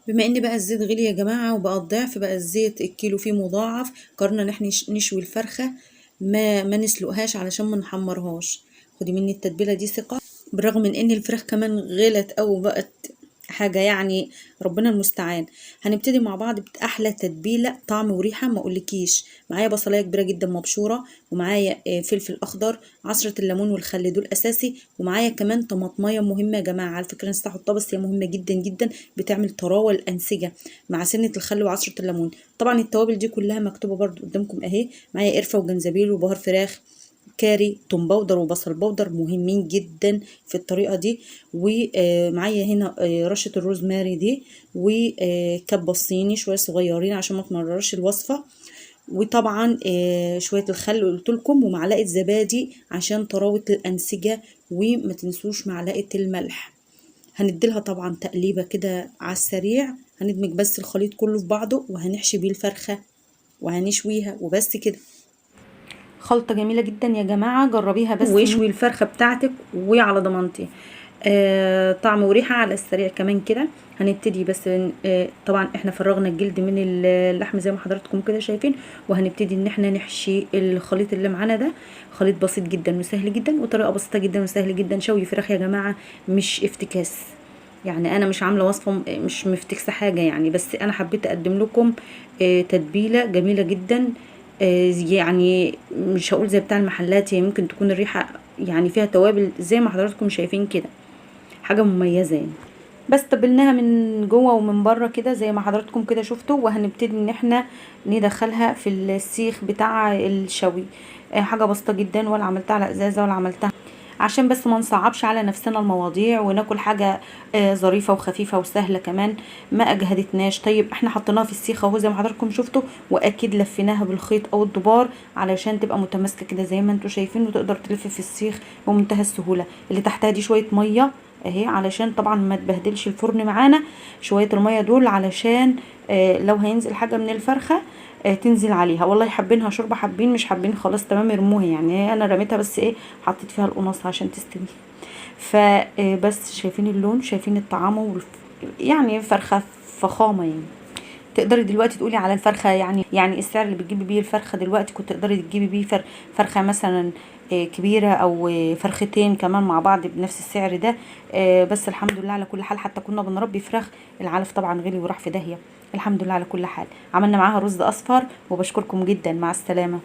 بما ان بقى الزيت غلي يا جماعه وبقى الضعف، بقى الزيت الكيلو فيه مضاعف، قررنا ان احنا نشوي الفرخه، ما نسلقهاش علشان ما نحمرهاش. خدي مني التتبيله دي ثقه. بالرغم من ان الفراخ كمان غلت او بقت حاجه يعني، ربنا المستعان. هنبتدي مع بعض باحلى تتبيله، طعم وريحه ما اقولكيش. معايا بصلايه كبيره جدا مبشوره، ومعايا فلفل اخضر، عصره الليمون والخل دول اساسي، ومعايا كمان طماطمايه مهمه يا جماعه، على فكره نسيت احطها بس هي مهمه جدا جدا، بتعمل طراوه الانسجه، مع سنه الخل وعصره الليمون. طبعا التوابل دي كلها مكتوبه برضو قدامكم اهي. معايا قرفه وجنزبيل وبهار فراخ، كاري، توم باودر وبصل باودر مهمين جدا في الطريقه دي. ومعايا هنا رشه الروزماري دي، وكبه الصيني شويه صغيرين عشان ما تمررش الوصفه. وطبعا شويه الخل قلت لكم، ومعلقه زبادي عشان طراوه الانسجه. وما تنسوش معلقه الملح. هنديلها طبعا تقليبه كده على السريع، هندمج بس الخليط كله في بعضه، وهنحشي بيه الفرخه وهنشويها وبس كده. خلطة جميلة جدا يا جماعة، جربيها بس واشوي الفرخة بتاعتك وعلى ضمانتي. طعم وريحة على السريع كمان كده. هنبتدي بس طبعا احنا فرغنا الجلد من اللحم زي ما حضراتكم كده شايفين، وهنبتدي ان احنا نحشي الخليط اللي معانا ده. خليط بسيط جدا وسهل جدا، وطريقة بسيطة جدا وسهل جدا. شوي فراخ يا جماعة مش افتكاس، يعني انا مش عامله وصفه مش مفتكسه حاجه يعني، بس انا حبيت اقدم لكم تتبيله جميله جدا. يعني مش هقول زي بتاع المحلات، هي ممكن تكون الريحه يعني فيها توابل زي ما حضراتكم شايفين كده، حاجه مميزه يعني. بس تبلناها من جوه ومن بره كده زي ما حضراتكم كده شفتوا، وهنبتدي ان احنا ندخلها في السيخ بتاع الشوي. حاجه بسيطه جدا، ولا عملتها على ازازه ولا عملتها، عشان بس ما نصعبش على نفسنا المواضيع وناكل حاجه ظريفه وخفيفه وسهله كمان، ما اجهدتناش. طيب احنا حطيناها في السيخ اهو زي ما حضراتكم شفتوا، واكيد لفيناها بالخيط او الدبار علشان تبقى متماسكه كده زي ما انتم شايفين، وتقدر تلف في السيخ بمنتهى السهوله. اللي تحتها دي شويه ميه اهي علشان طبعا ما تبهدلش الفرن معانا. شويه الميه دول علشان لو هينزل حاجه من الفرخه تنزل عليها. والله حابينها شوربه حابين، مش حابين خلاص تمام ارموها يعني. انا رميتها بس ايه، حطيت فيها القناص عشان تستوي. فبس شايفين اللون، شايفين الطعام يعني فرخه فخامه يعني. تقدري دلوقتي تقولي على الفرخه يعني السعر اللي بتجيبي بيه الفرخه دلوقتي كنت تقدري تجيبي بيه فرخه مثلا كبيره، او فرختين كمان مع بعض بنفس السعر ده. بس الحمد لله على كل حال. حتى كنا بنربي فراخ، العلف طبعا غلي وراح في داهيه. الحمد لله على كل حال. عملنا معاها رز اصفر، وبشكركم جدا. مع السلامه.